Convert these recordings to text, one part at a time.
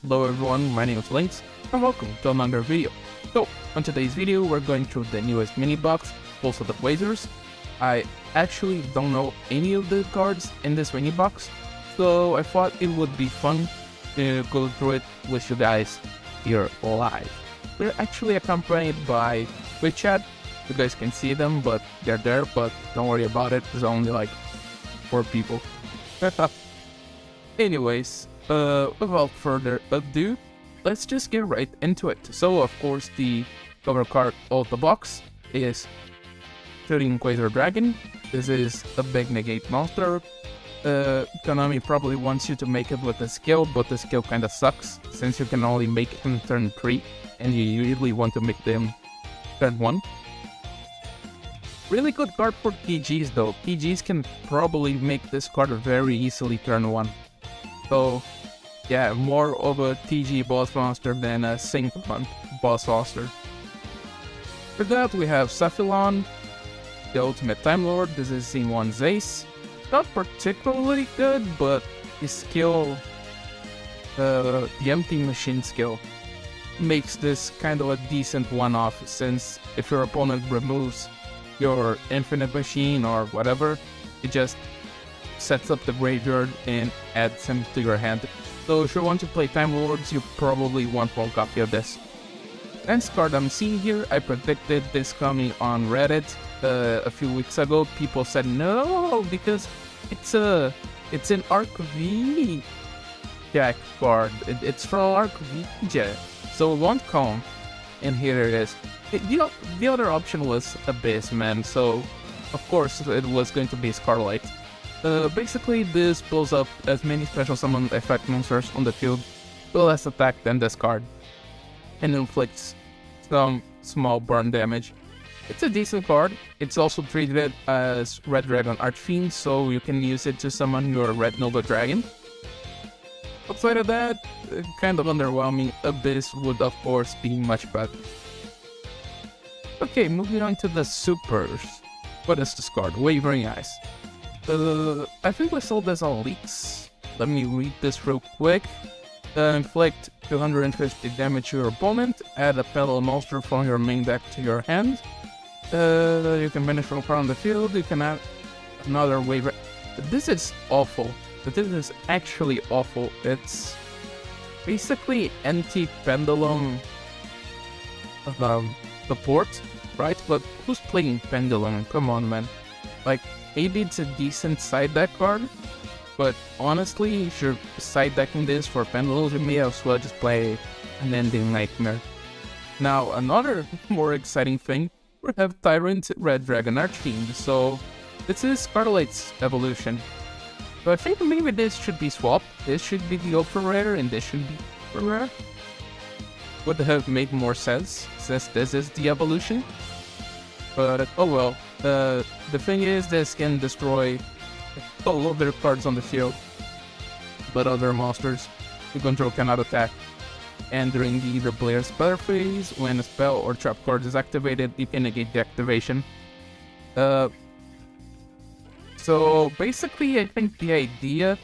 Hello everyone, my name is Lynx, and welcome to another video. So, on today's video, we're going through the newest mini box, also the QUASARS. I actually don't know any of the cards in this mini box, so I thought it would be fun to go through it with you guys here live. We're actually accompanied by Twitch chat. You guys can see them, but they're there, but don't worry about it, there's only like 4 people. Anyways, without further ado, let's just get right into it. So, of course, the cover card of the box is Shooting Quasar Dragon. This is a big negate monster. Konami probably wants you to make it with a skill, but the skill kinda sucks, since you can only make it in turn 3, and you usually want to make them turn 1. Really good card for PGs though. PGs can probably make this card very easily turn 1. So, yeah, more of a TG boss monster than a SYNCHRO boss monster. For that, we have Cephalon, the Ultimate Time Lord. This is Scene 1's ace. Not particularly good, but his skill, the Empty Machine skill, makes this kind of a decent one-off, since if your opponent removes your Infinite Machine or whatever, it just sets up the graveyard and adds him to your hand. So if you want to play Time Lords, you probably want one copy of this. Next card I'm seeing here, I predicted this coming on Reddit a few weeks ago. People said no, because it's an Arc V Jack card. It's from Arc V Jack, so it won't come. And here it is. The other option was Abyss, man, so of course it was going to be Scarlet. Basically, this pulls up as many special summon effect monsters on the field, with less attack than this card, and inflicts some small burn damage. It's a decent card. It's also treated as Red Dragon Archfiend, so you can use it to summon your Red Nova Dragon. Outside of that, kind of underwhelming. Abyss would of course be much better. Okay, moving on to the supers. What is this card? Wavering Eyes. I think we sold this on leaks. Let me read this real quick. Inflict 250 damage to your opponent. Add a pedal monster from your main deck to your hand. You can banish from around the field. You can add another waver. This is awful. This is actually awful. It's basically anti-pendulum support, right? But who's playing Pendulum? Come on, man. Like, maybe it's a decent side deck card, but honestly, if you're side decking this for Pendulums, you may as well just play an Ending Nightmare. Now, another more exciting thing, we have Tyrant Red Dragon Archfiend, so this is Scarlet's evolution. So I think maybe this should be swapped. This should be the ultra rare, and this should be ultra rare. Would have made more sense, since this is the evolution. But oh well. The thing is, this can destroy all of their cards on the field, but other monsters you control cannot attack. And during the either player's spell phase, when a spell or trap card is activated, you can negate the activation. So basically, I think the idea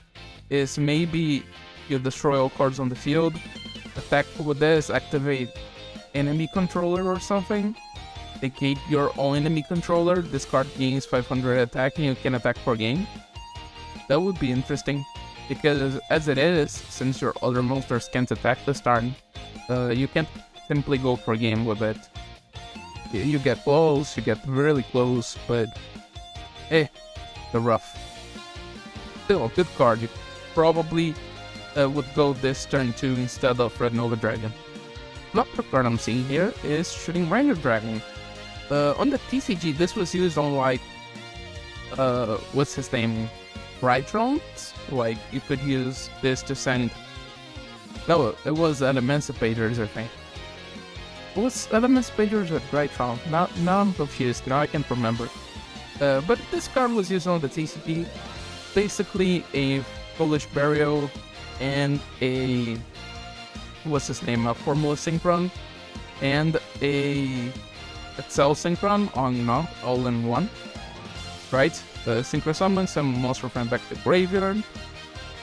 is maybe you destroy all cards on the field, attack with this, activate enemy controller or something, negate your own enemy controller, this card gains 500 attack and you can attack per game. That would be interesting, because as it is, since your other monsters can't attack this turn, you can't simply go per game with it. You get close, you get really close, but the rough. Still a good card. You probably would go this turn 2 instead of Red Nova Dragon. Another card I'm seeing here is Shooting Ranger Dragon. On the TCG, this was used on like, what's his name? Rytrons? Like, you could use this to send... No, it was at Emancipators, I think. It was at Emancipators at Rytron. Now I'm confused, now I can't remember. But this card was used on the TCG. Basically a Foolish Burial and a... what's his name? A Formula Synchron and a Excel Synchron on all in one, right? Synchro summon some monster friend back to graveyard,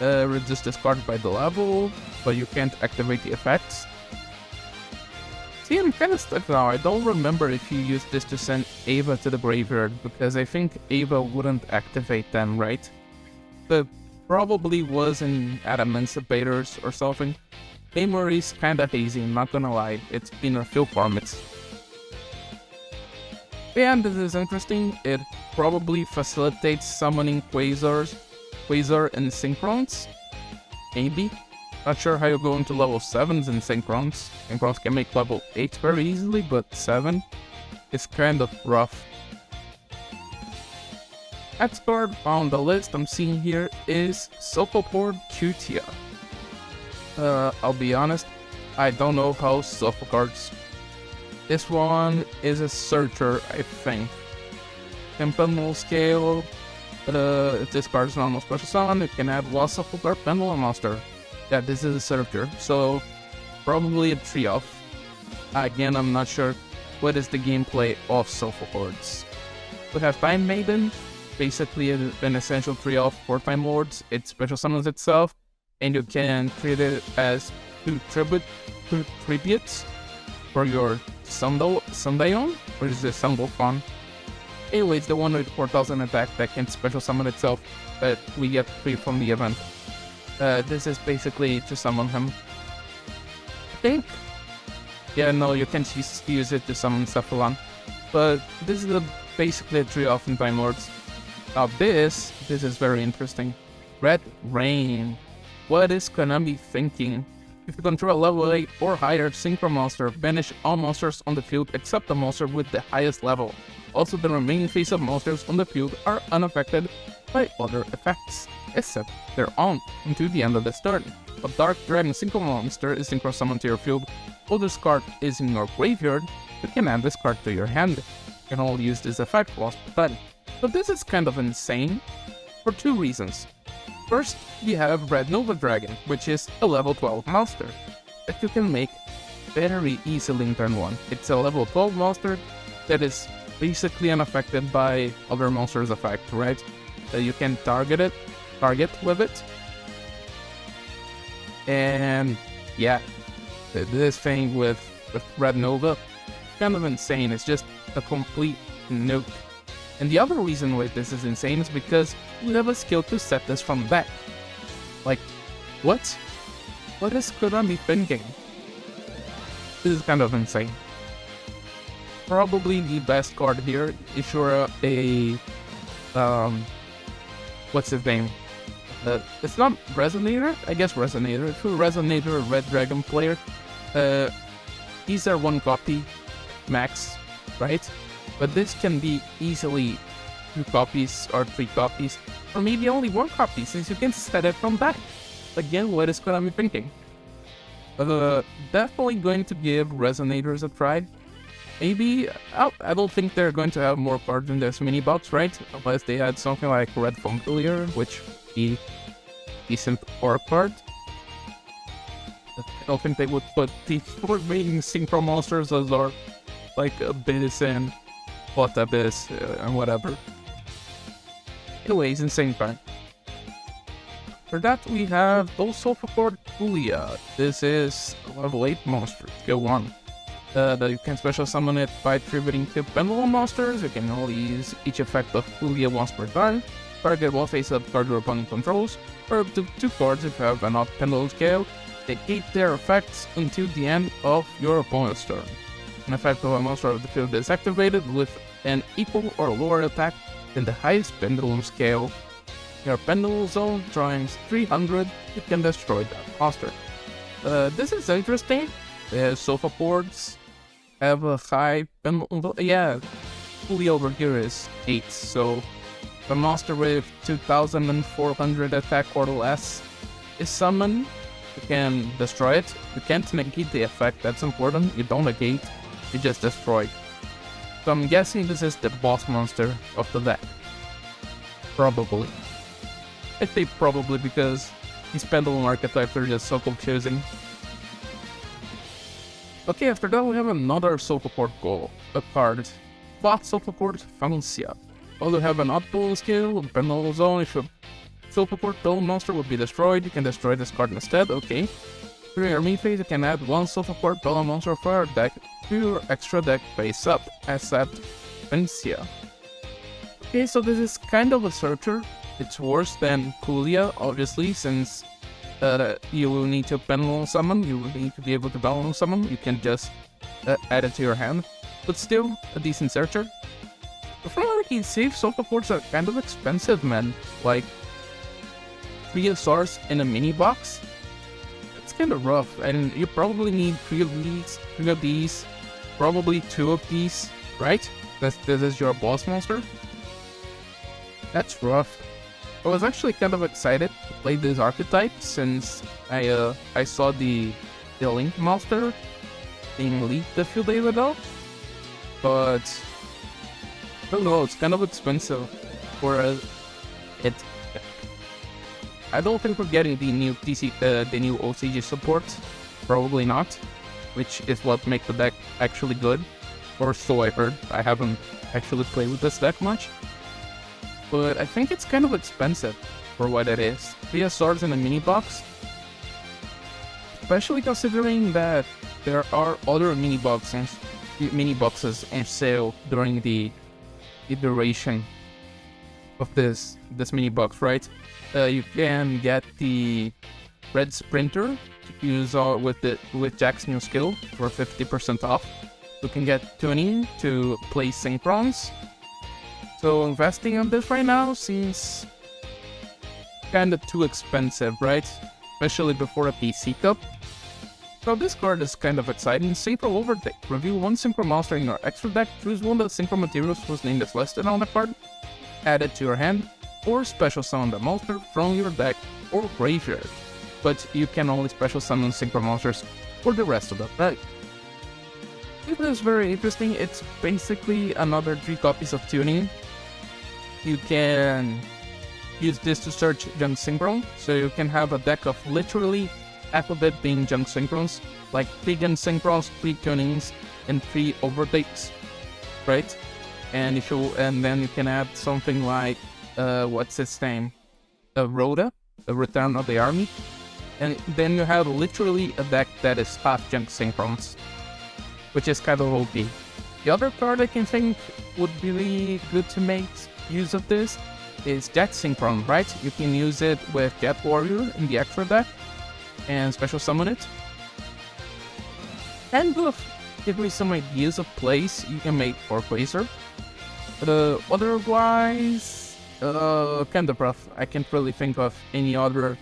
reduce this card by the level, but you can't activate the effects. See, I'm kind of stuck now. I don't remember if you used this to send Ava to the graveyard, because I think Ava wouldn't activate them, right? But probably was in Adamantibators or something. Memory's kinda hazy, I'm not gonna lie. It's been a few formats. And this is interesting. It probably facilitates summoning Quasar and Synchrons. Maybe. Not sure how you go into level 7s in Synchrons. Synchrons can make level 8 very easily, but 7 is kind of rough. Next card on the list I'm seeing here is Sophoport Cutia. I'll be honest, I don't know how Sopho cards. This one is a searcher, I think. Pendulum scale. If this card is normal special summon, it can add one Sopho card Pendulum monster. Yeah, this is a searcher, so probably a 3-off. Again, I'm not sure what is the gameplay of Sopho cards. We have Time Maiden, basically an essential 3-off for Time Lords. It special summons itself, and you can treat it as two tributes for your Sundayon, which is the Sandalphon. Anyways, the one with 4000 attack that can special summon itself, but we get free from the event. This is basically to summon him. I think. Yeah, no, you can use it to summon Cephalon. But this is basically a 3-off in Time Lords. Now this is very interesting. Red Rain. What is Konami thinking? If you control a level 8 or higher Synchro monster, banish all monsters on the field except the monster with the highest level. Also, the remaining face-up monsters on the field are unaffected by other effects, except their own, until the end of this turn. A Dark Dragon Synchro monster is synchro summoned to your field, while this card is in your graveyard, you can add this card to your hand. You can only use this effect once per turn. But this is kind of insane, for two reasons. First, we have Red Nova Dragon, which is a level 12 monster that you can make very easily in turn 1. It's a level 12 monster that is basically unaffected by other monsters' effect, right? So you can target with it. And yeah, this thing with Red Nova, kind of insane. It's just a complete nuke. And the other reason why this is insane is because we have a skill to set this from back. Like, what? What is Konami thinking? This is kind of insane. Probably the best card here is sure a what's his name? It's not Resonator? I guess Resonator. If you're a Resonator Red Dragon player, these are 1 copy max, right? But this can be easily 2 copies or 3 copies, or maybe only 1 copy since you can set it from back. Again, what is Konami thinking? Definitely going to give Resonators a try. Maybe, I don't think they're going to have more cards in this mini box, right? Unless they had something like Red Funkelier, which would be decent core card. I don't think they would put the 4 main Synchro monsters as our, like, Abyss and What Abyss and whatever. Anyways, insane card. For that, we have also for Julia. This is a level 8 monster, skill 1. You can special summon it by tributing 2 Pendulum monsters. You can only use each effect of Julia once per turn. Target one face-up card your opponent controls, or up to 2 cards if you have an odd Pendulum scale. Negate their effects until the end of your opponent's turn. An effect of a monster of the field is activated with an equal or lower attack than the highest Pendulum scale. Your Pendulum Zone drawings 300, you can destroy that monster. This is interesting. The Sofa boards have a high Pendulum. Yeah, fully over here is 8, so a monster with 2400 attack or less is summoned. You can destroy it. You can't negate the effect, that's important. You don't negate, you just destroy. So I'm guessing this is the boss monster of the deck. Probably. I say probably because these Pendulum archetypes are just so confusing. Okay, after that we have another Sophoport goal, a card. Bot Sophoport Fancia. Well, you have an odd Pendulum scale, Pendulum Zone, if you Self-report Duel monster will be destroyed. You can destroy this card instead. Okay. During your main phase, you can add one self-report Duel monster for your deck to your extra deck face up, except Vincia. Okay, so this is kind of a searcher. It's worse than Kulia, obviously, since you will need to pendulum summon. You will need to be able to pendulum summon. You can just add it to your hand, but still a decent searcher. From what I can see, self-reports are kind of expensive, man. Like 3 SRs in a mini box. It's kind of rough, and you probably need 3 of these, probably 2 of these, right? This is your boss monster. That's rough. I was actually kind of excited to play this archetype since I saw the Link monster being leaked a few days ago, but I don't know, it's kind of expensive for it. I don't think we're getting the new the new OCG support. Probably not, which is what makes the deck actually good, or so I heard. I haven't actually played with this deck much, but I think it's kind of expensive for what it is. 3 SRs in a mini box, especially considering that there are other mini boxes on sale during the duration of this mini box, right? You can get the Red Sprinter to use with Jack's new skill for 50% off. You can get tuning to play Synchrons. So investing on this right now seems kinda too expensive, right? Especially before a PC Cup. So this card is kind of exciting. Synchro Overtake. Reveal 1 Synchro monster in your extra deck. Choose one of the Synchro materials whose name is listed on the card. Add it to your hand, or special summon the monster from your deck or graveyard. But you can only special summon Synchro monsters for the rest of the deck. This is very interesting. It's basically another 3 copies of tuning. You can use this to search Junk Synchro, so you can have a deck of literally half of it being Junk Synchrons, like 3 Junk Synchrons, 3 tunings, and 3 overtakes, right? And then you can add something like what's its name? Rhoda, the Return of the Army, and then you have literally a deck that is half Junk Synchrons, which is kind of OP. The other card I can think would be really good to make use of this is Jet Synchron, right? You can use it with Jet Warrior in the extra deck and special summon it. And give me some ideas of plays you can make for QUASAR. Otherwise, kind of rough. I can't really think of any other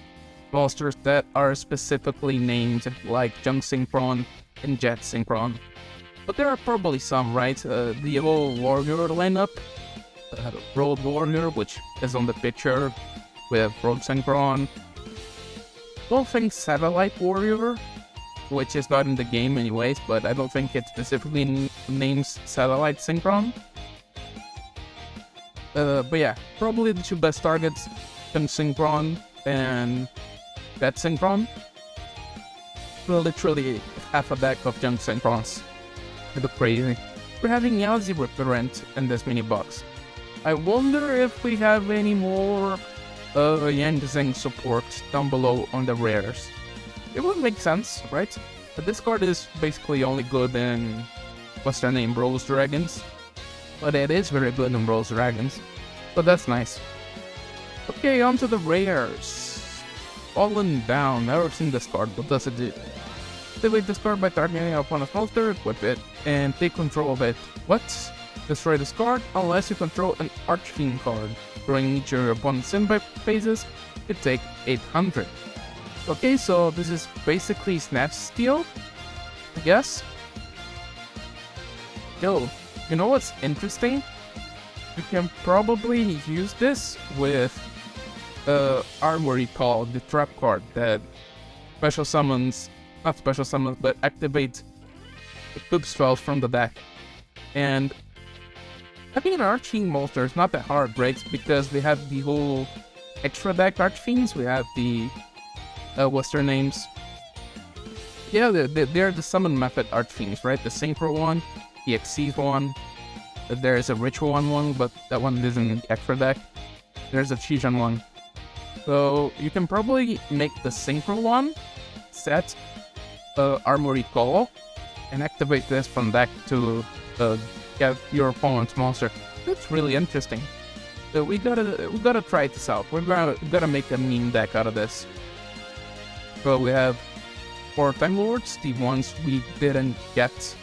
monsters that are specifically named like Junk Synchron and Jet Synchron. But there are probably some, right? The whole Warrior lineup, Road Warrior, which is on the picture with Road Synchron. Don't think Satellite Warrior, which is not in the game anyways, but I don't think it specifically names Satellite Synchron. But yeah, probably the 2 best targets, Junk Synchron and Jet Synchron. Literally half a deck of Junk Synchrons. Kind of crazy. We're having Yawzi Referent in this mini box. I wonder if we have any more Yang Zeng support down below on the rares. It would make sense, right? But this card is basically only good in, what's their name, Rose Dragons. But it is very good in Rose Dragons. But that's nice. Okay, on to the rares. Fallen Down. Never seen this card. What does it do? Activate this card by targeting your opponent's monster, equip it, and take control of it. What? Destroy this card unless you control an Archfiend card. During each of your opponent's standby phases, you take 800. Okay, so this is basically Snatch Steal, I guess. Yo, you know what's interesting? You can probably use this with Armory Call, the trap card that special summons, not special summons, but activate equip spells from the deck. And having an Archfiend monster is not that hard, right? Because we have the whole extra deck Archfiends. We have the what's their names? Yeah, they're the summon method Archfiends, right? The Synchro one, the Xyz one. There's a Ritual one, but that one isn't in the extra deck. There's a Fusion one. So you can probably make the Synchro one, set Armory Call, and activate this from deck to get your opponent's monster. That's really interesting. So we gotta try this out. We're gonna make a meme deck out of this. So we have 4 Time Lords, the ones we didn't get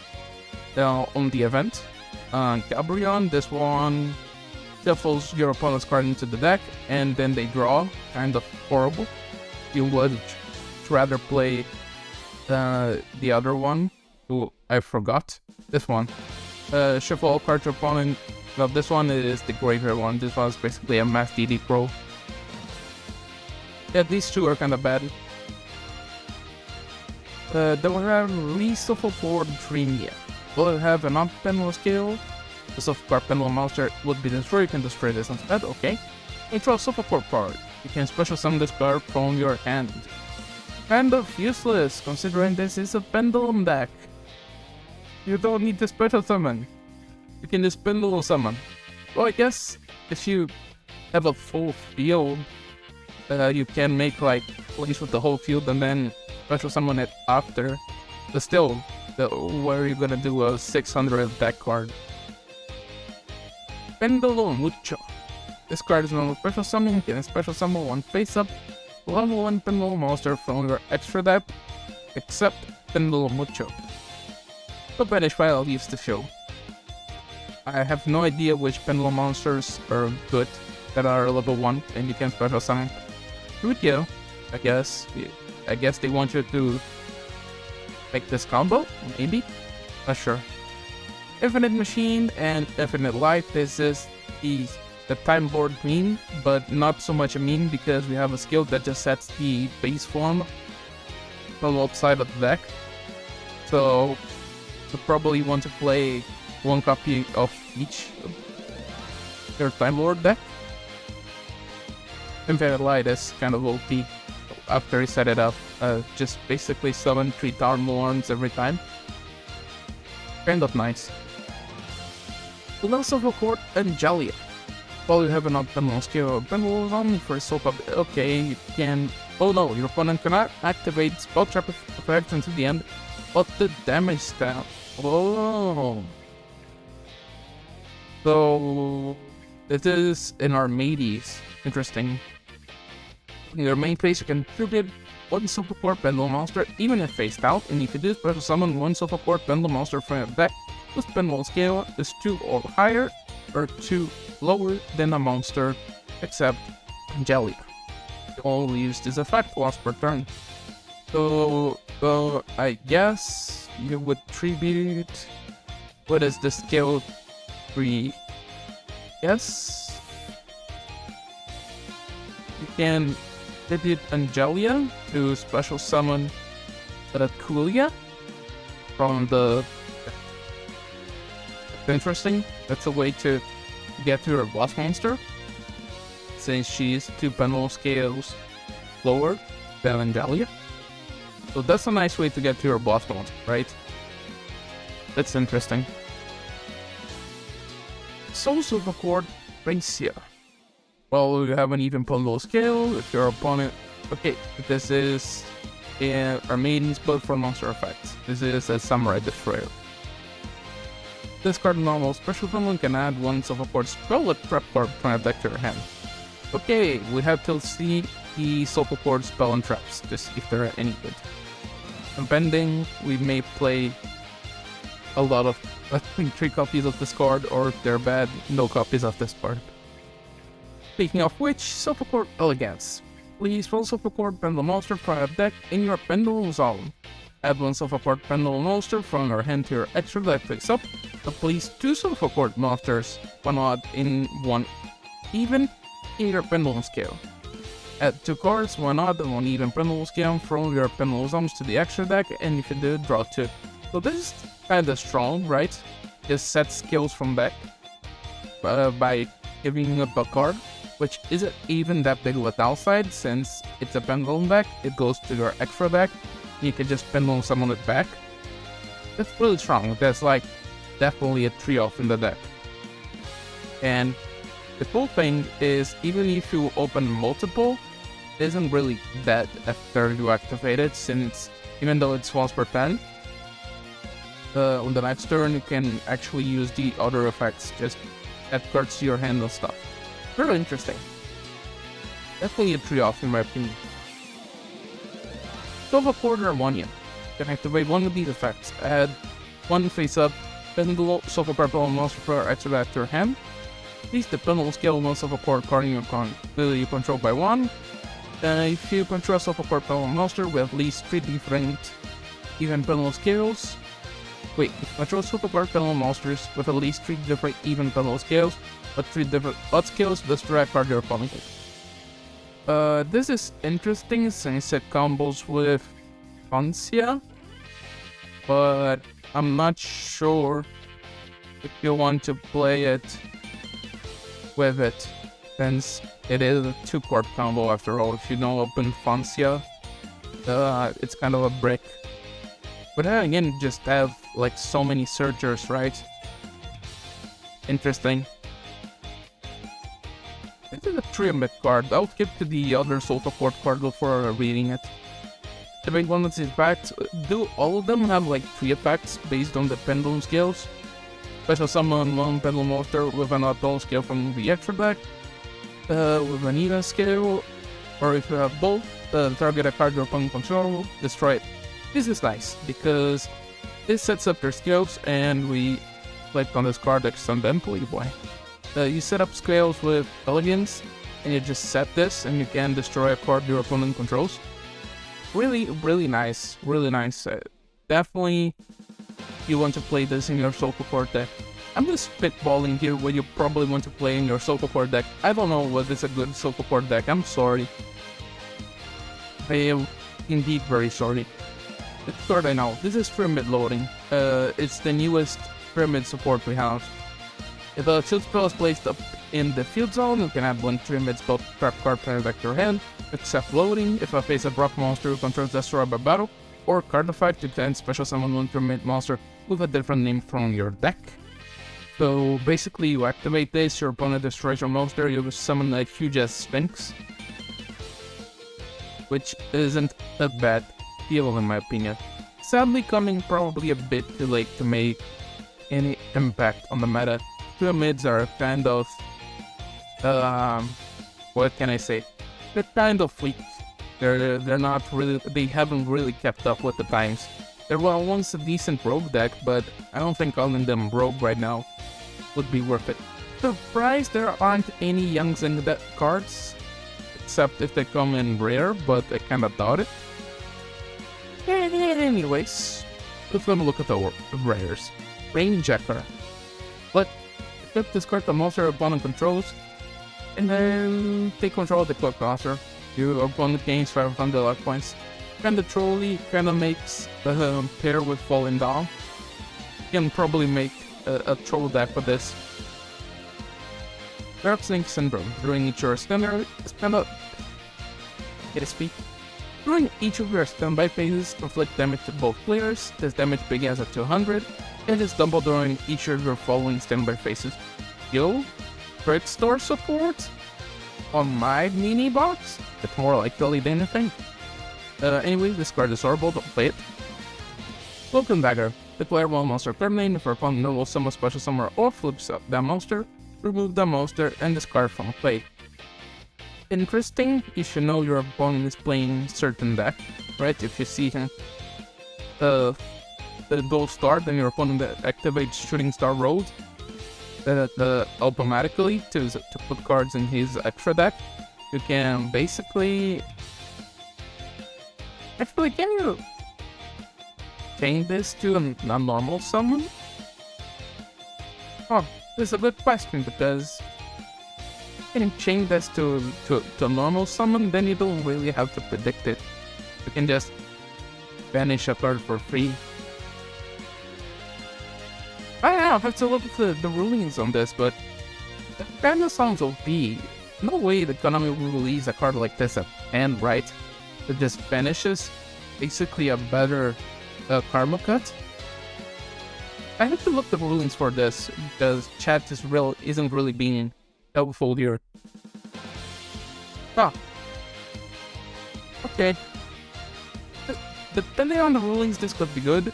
on the event. Gabrion, this one shuffles your opponent's card into the deck, and then they draw. Kind of horrible. You would rather play the other one, who I forgot. This one. Shuffle all cards your opponent. Well, this one is the graveyard one. This one is basically a Mass DD Pro. Yeah, these two are kind of bad. Then we have Reshuffle for Dreamia. Will it have an up-pendulum scale? The Shuffle card Pendulum Monster would be destroyed. You can destroy this instead. Okay. Intro Shuffle card. You can special summon this card from your hand. Kind of useless, considering this is a Pendulum deck. You don't need to special summon. You can just Pendulum summon. Well, I guess if you have a full field, you can make like plays with the whole field and then special summon it after. But still, what are you gonna do a 600 deck card? Pendulum Mucho. This card is normal special summon. You can special summon one face up, level 1 Pendulum monster from your extra deck, except Pendulum Mucho. The banish file leaves the show. I have no idea which Pendulum monsters are good that are level 1 and you can special summon. Good go, I guess. I guess they want you to make this combo, maybe? Not sure. Infinite Machine and Infinite Light. This is the Time Lord meme, but not so much a meme because we have a skill that just sets the base form from outside of the deck. So you probably want to play one copy of each your Time Lord deck. Infinite Light is kind of OP after you set it up. Just basically summon 3 Time Lords every time. Kind of nice. Less of a Court Angelia. While you have an optimal skill, Pendulum is only for soap up. Okay, you can. Oh no, your opponent cannot activate spell trap effects until the end, but the damage stat. Oh. So this is in our Mateys. Interesting. In your main phase, you can tribute 1 Super Core Pendulum monster, even if faced out, and if you do special summon 1 Super Core Pendulum monster from your deck, whose Pendulum scale is 2 or higher, or 2 lower than a monster, except Angelia. You only use this effect once per turn. So, I guess you would tribute. What is the scale 3? Yes. You can tribute Angelia to special summon Kulia from the. Interesting. That's a way to get to her boss monster, since she's 2 Pendulum scales lower than Angelia. So that's a nice way to get to your boss monster, right? That's interesting. Souls of the Court Racia. Well, you have an even Pendulum scale if your opponent. Okay, this is our Maiden's build for monster effects. This is a Samurai Destroyer. Discard normal special summon, can add 1 Silver Court spell with trap card from your deck to your hand. Okay, we have to see the Silver Court spell and traps to see if they are any good. Depending, we may play a lot of 3 copies of this card, or if they're bad, no copies of this card. Speaking of which, Silver Court Elegance. Please roll Silver Court Pendulum monster from your deck in your Pendulum zone. Add 1 Silver Court Pendulum monster from your hand to your extra deck face up. Place 2 Silver Court monsters, 1 odd in 1 even in your Pendulum scale. Add 2 cards, 1 odd and 1 even Pendulum scale from your Pendulum zones to the extra deck, and if you do, draw 2. So this is kinda strong, right? Just set skills from deck by giving up a card, which isn't even that big of a downside since it's a Pendulum deck. It goes to your extra deck. You can just Pendulum summon it back. That's really strong. That's like definitely a 3-off in the deck. And the cool thing is, even if you open multiple, isn't really dead after you activate it, since even though it's once per turn, on the next turn you can actually use the other effects, just add cards to your hand and stuff. Very interesting. Definitely a tree-off in my opinion. Silver Quarter Harmonium. You can activate one of these effects. Add one face-up Pendulum Silver Purple monster player extra back to your hand. Please the Pendulum scale one Silver Core card in your ability you control by one. If you control Silver Purple monster with at least 3 different even Pendulum scales. Wait, if you control Silver Purple monsters with at least 3 different even Pendulum scales, but 3 different odd scales, destroy a card your opponent. This is interesting since it combos with Foncia, but I'm not sure if you want to play it with it, since it is a 2-card combo after all. If you don't open Foncia, it's kind of a brick. But then again, just have like so many searchers, right? Interesting. This is a Triumph card. I'll skip to the other Soul Support card before reading it. The big one that's effects, do all of them have like 3 effects based on the Pendulum scales? Special summon one Pendulum monster with an oddball scale from the extra deck, with an even scale, or if you have both, target a card your opponent control, destroy it. This is nice, because this sets up your scales, and we click on this card to extend them, boy. You set up scales with Elegance, and you just set this, and you can destroy a card your opponent controls. Really nice, really nice. Definitely, you want to play this in your Soul Support deck. I'm just spitballing here what you probably want to play in your Soul Support deck. I don't know what is a good Soul Support deck, I'm sorry. I am indeed very sorry. This card I know, this is Pyramid Loading. It's the newest Pyramid support we have. If a field spell is placed up in the field zone, you can add one Pyramid spell trap card player back to your hand, except loading. If a face-up rock monster who controls destroy by battle, or card effect, you can special summon one Pyramid monster with a different name from your deck. So basically, you activate this, your opponent destroys your monster, you summon a huge ass Sphinx, which isn't a bad deal in my opinion. Sadly, coming probably a bit too late to make any impact on the meta. Pyramids are kind of, what can I say? They're kind of weak. They're not really, they haven't really kept up with the times. There was once a decent rogue deck, but I don't think calling them rogue right now would be worth it. Surprised there aren't any Young Zing deck cards, except if they come in rare, but I kinda doubt it. Anyways, let's have a look at the rares. Rainjacker. But equip this card the monster your opponent controls, and then take control of the clock monster. Your opponent gains 500 luck points. Kinda trolly, kinda makes the pair with Falling Down. You can probably make a troll deck with this. Dark Snake Syndrome. During each of your During each of your standby phases, inflict damage to both players. This damage begins at 200, and is doubled during each of your following standby phases. Yo, Trick Store support on my mini box? It's more likely than anything. Anyway, this card is horrible, don't play it. Cloak and Dagger. Declare one monster permanent. If your opponent will summon special summoner or flips up that monster, remove that monster and discard from play. Interesting, you should know your opponent is playing certain deck, right? If you see him, the Gold Star, then your opponent activates Shooting Star Road automatically to put cards in his extra deck. You can basically... Actually, can you change this to a normal summon? Oh, this is a good question, because you can change this to a normal summon, then you don't really have to predict it. You can just banish a card for free. I'll have to look at the rulings on this, but that kinda sounds OP. No way the Konami will release a card like this at hand, right? It just banishes basically a better karma cut. I have to look at the rulings for this, because chat isn't really being helpful here. Ah, Okay. Depending on the rulings, this could be good,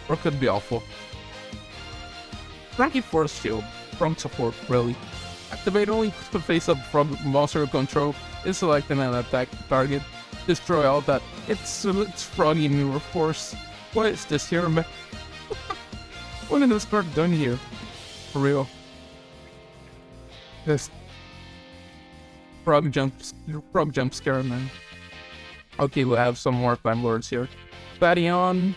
or could be awful. Frankie Force Shield, from support, really. Activate only to face up from monster control, is selecting an attack target, destroy all that. It's froggy newer force. What is this here, man? What is this card done here? For real. This frog jump scare, man. Okay, we'll have some more Time Lords here. Battion.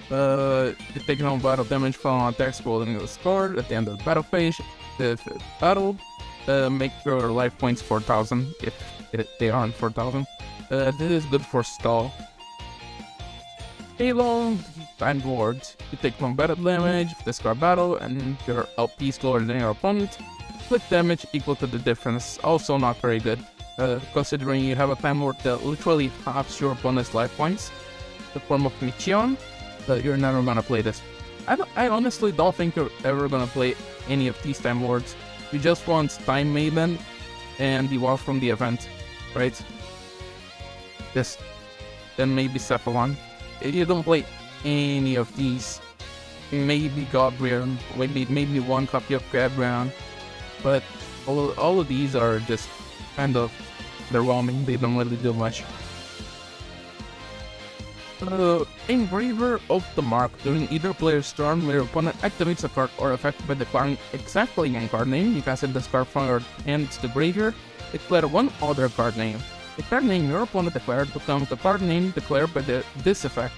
You're taking on battle damage from attacks rolling the score at the end of the battle phase. If battle, make your life points 4,000 if they aren't 4,000. This is good for stall. Halo, Time Lords. You take one battle damage, discard battle, and your LP is lower than your opponent. Split damage equal to the difference. Also not very good, considering you have a Time Lord that literally halves your opponent's life points. The form of Michion, but you're never gonna play this. I honestly don't think you're ever gonna play any of these Time Lords. You just want Time Maiden and the War from the event, right? This, then maybe Cephalon. If you don't play any of these, maybe Godbrian, maybe one copy of Godbrian, but all of these are just kind of underwhelming. They don't really do much. Engraver of the Mark. During either player's turn, where your opponent activates a card or effect by declaring exactly one card name, you can send this card from your hand to the graveyard. Declare one other card name. The card name your opponent declared becomes the card name declared by this effect.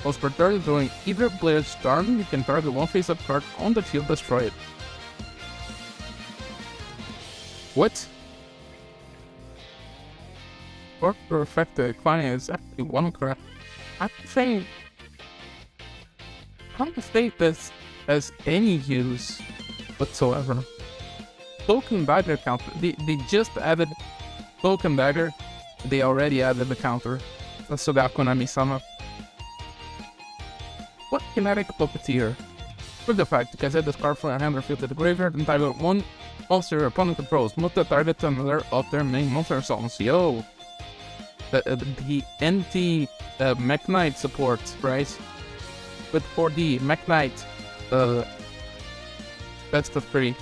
Once per turn, during either player's turn, you can target one face-up card on the field, destroy it. What? Or per effect, the declining is actually one card. I don't think this has any use whatsoever. Token Dagger counter. They just added Token Dagger. They already added the counter. That's Konami-sama. What Kinetic Puppeteer? For the fact, you can set this card from your hand or field to the graveyard and target one monster your opponent controls. Move the target to another of their main monster songs. Yo! The NT Mech Knight support, right? But for the Mech Knight, best of 3.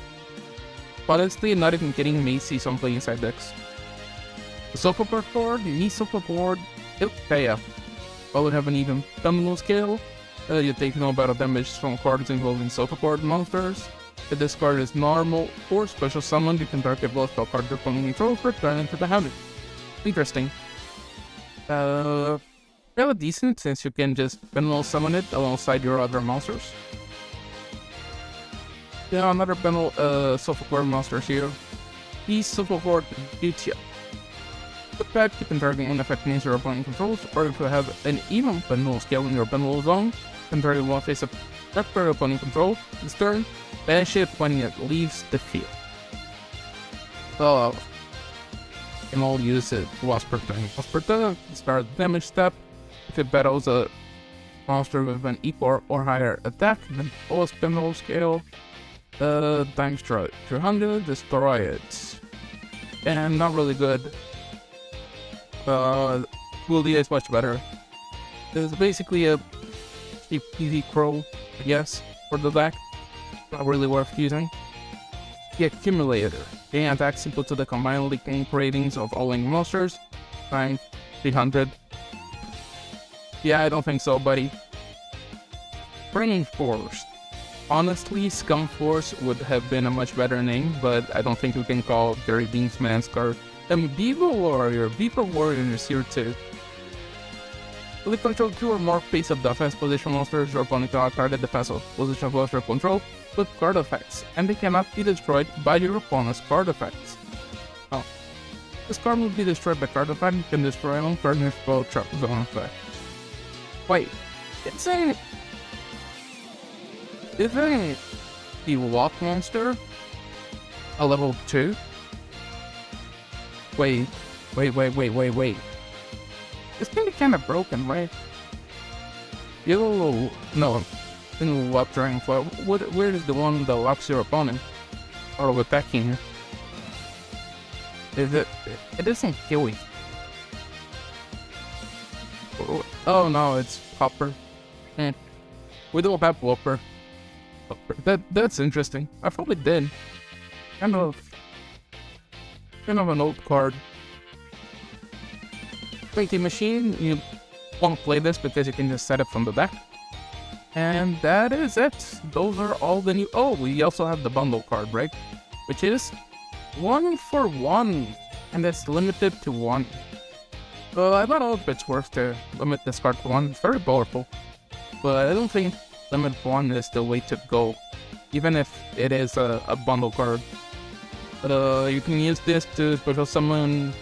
Honestly, not even kidding me, see some play inside decks. The Sofa board, the Sofa board, it'll pay off. While we have an even terminal scale, you take no battle damage from cards involving Sofa board monsters. If this card is normal or special summon, you can target both spell card your opponent controls for turn into the hand. Interesting. Really decent since you can just Penal summon it alongside your other monsters. Yeah, another Penal Sofa board monsters here. These Sofa board Dutia. Put back, you can target one effect means your opponent controls, or if you have an even Penal scale in your Penal zone, you can target one face up that per opponent control. This turn, banish it when it leaves the field. So, you can all use it once per turn. Once per turn, start the damage step. If it battles a monster with an equal or higher attack, then full Penal scale, times 300, destroy it. And not really good. Gulia is much better. It's basically a easy crow, I guess, for the deck. Not really worth using. The Accumulator. Gain attacks equal to the combined leaking ratings of all link monsters, times 300. Yeah, I don't think so, buddy. Training Force. Honestly, Scum Force would have been a much better name, but I don't think we can call Gary Bean's Man's card. Beaver Warrior. Beaver Warrior is here too. Will control 2 or more face-up defense position monsters your opponent cannot target the defensive position of monster control with card effects, and they cannot be destroyed by your opponent's card effects. Oh. This card will be destroyed by card effect, you can destroy one card in spell trap zone effect. Wait, isn't the Walk monster a level 2? Wait. This thing is kinda broken, right? Yo, no. In Walk Dragonfly, where is the one that locks your opponent? Or attacking you? Is it? It isn't killing. Oh no, it's Hopper. Eh. We don't have Whopper. That's interesting. I probably did. Kind of an old card. Painting Machine, you won't play this because you can just set it from the back. And that is it. Those are all the new... Oh, we also have the bundle card, right? Which is 1 for 1. And it's limited to 1. I don't know if it's worth to limit this card to 1. It's very powerful. But I don't think limit 1 is the way to go. Even if it is a bundle card. You can use this to special summon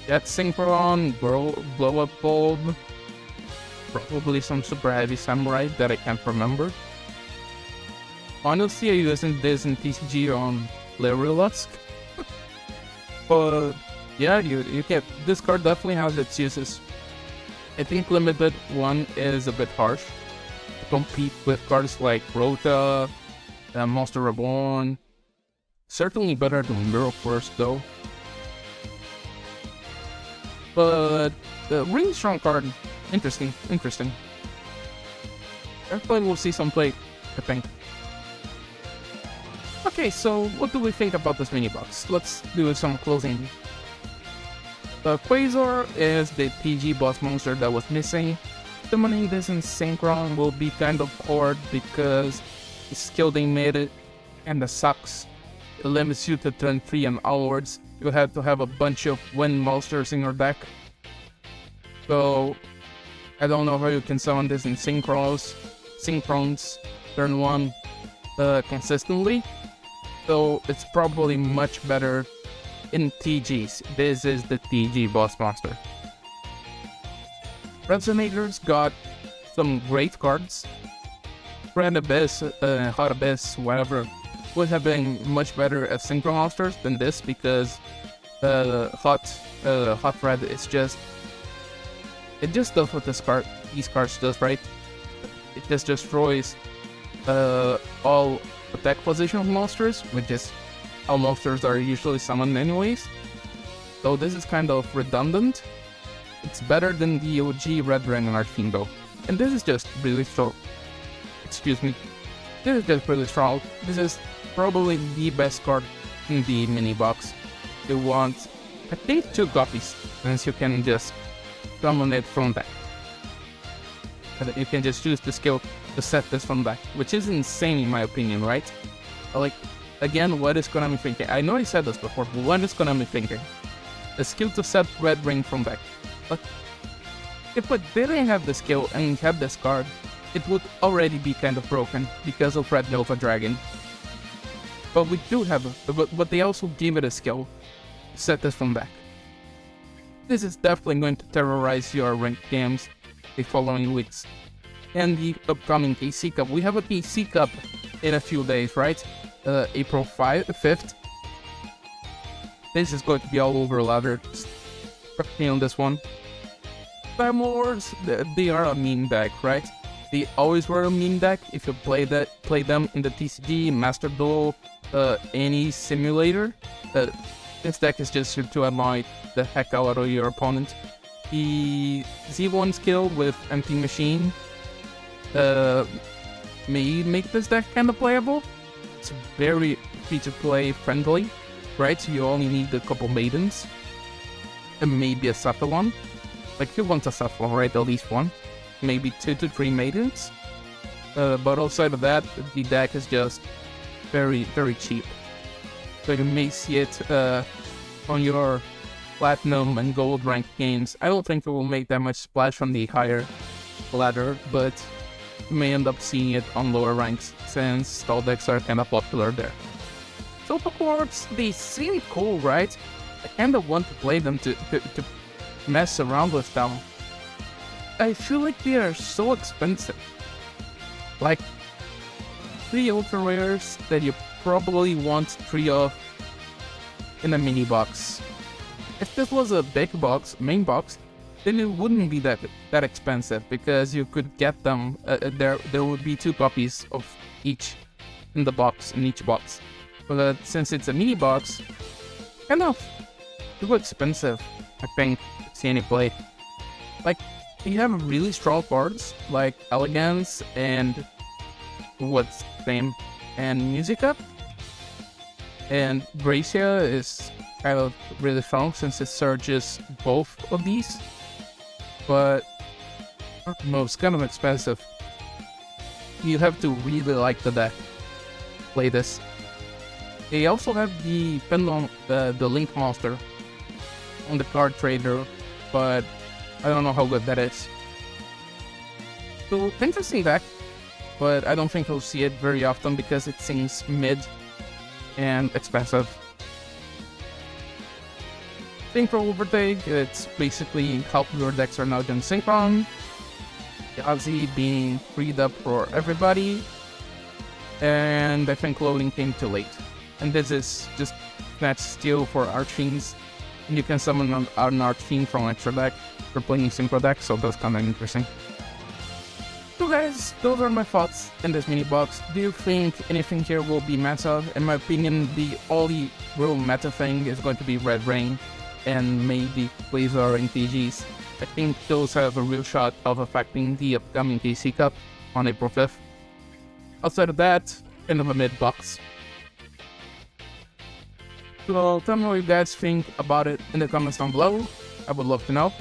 Jet Synchron, Blow Up Bulb, probably some Super Heavy Samurai that I can't remember. Honestly, I'm using this in TCG on Lyrilusk. But yeah, you can. This card definitely has its uses. I think limited 1 is a bit harsh to compete with cards like Rota, Monster Reborn. Certainly better than Mirror Force though. But the really strong card, interesting. Definitely we'll see some play, I think. Okay, so what do we think about this mini box? Let's do some closing. The Quasar is the PG boss monster that was missing. Summoning this in Synchron will be kind of hard because the skill they made it kinda sucks. It limits you to turn 3 and onwards. You have to have a bunch of wind monsters in your deck. So I don't know how you can summon this in Synchrons turn 1 consistently. So it's probably much better in TGs. This is the TG boss monster. Resonators got some great cards. Red Abyss, Hot Abyss, whatever, would have been much better as synchro monsters than this because Hot Red is just... It just does what these cards does, right? It just destroys all attack position of monsters, which is how monsters are usually summoned anyways. So this is kind of redundant. It's better than the OG Red Dragon Archfiend though. And this is just really strong. Excuse me. This is just really strong. This is probably the best card in the mini box. You want, I think, 2 copies, since you can just summon it from back. You can just use the skill to set this from back, which is insane in my opinion, right? Like, again, what is Konami thinking? I know I said this before, but what is Konami thinking? A skill to set Red Ring from back. But if it didn't have the skill and had this card, it would already be kind of broken because of Red Nova Dragon. But we do have but they also give it a skill to set this from back. This is definitely going to terrorize your ranked games the following weeks. And the upcoming PC Cup. We have a PC Cup in a few days, right? April 5th. This is going to be all over ladder. Trust me on this one. Time Wars, they are a meme deck, right? They always were a meme deck if you play them in the TCG, Master Duel, any simulator. This deck is just to annoy the heck out of your opponent. The Z1 skill with Empty Machine may make this deck kind of playable. It's very free-to-play friendly, right? You only need a couple maidens and maybe a Cephalon. Like, you want a Cephalon, right? At least one. Maybe 2 to 3 maidens. But outside of that, the deck is just very, very cheap. So you may see it on your Platinum and Gold ranked games. I don't think it will make that much splash on the higher ladder, but you may end up seeing it on lower ranks since stall decks are kind of popular there. So cards, they seem cool, right? I kind of want to play them to mess around with them. I feel like they are so expensive. Like 3 ultra rares that you probably want 3 of in a mini box. If this was a big box, main box, then it wouldn't be that expensive because you could get them. There would be 2 copies of each in each box. But since it's a mini box, kind of too expensive, I think, to see any play. Like, You have really strong cards like Elegance and what's the name, and Musica. And Gracia is kind of really strong since it surges both of these. But I don't know, it's kind of expensive. You have to really like the deck to play this. They also have the Pendulum, the Link Monster on the card trader, but I don't know how good that is. So, interesting deck, but I don't think you'll see it very often because it seems mid and expensive. Synchro Overtake, it's basically how your decks are now done synchron. Yazi being freed up for everybody. And I think loading came too late. And this is just Snatch Steal for Archfiends. And you can summon an Archfiend from extra deck for playing synchro deck, so that's kind of interesting. So guys, those are my thoughts in this mini box. Do you think anything here will be meta? In my opinion, the only real meta thing is going to be Red Rain and maybe QUASARS and TGs. I think those have a real shot of affecting the upcoming KC Cup on April 5th. Outside of that, kind of a mid box. So tell me what you guys think about it in the comments down below. I would love to know.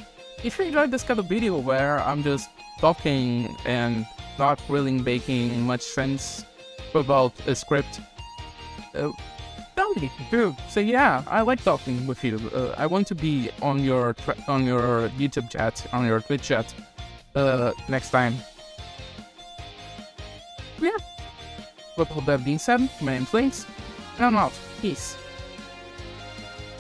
If you enjoyed this kind of video where I'm just talking and not really making much sense about a script, tell me, do. So yeah, I like talking with you. I want to be on your YouTube chat, on your Twitch chat next time. Yeah. With all that being said, my name's Lynx, and I'm out. Peace.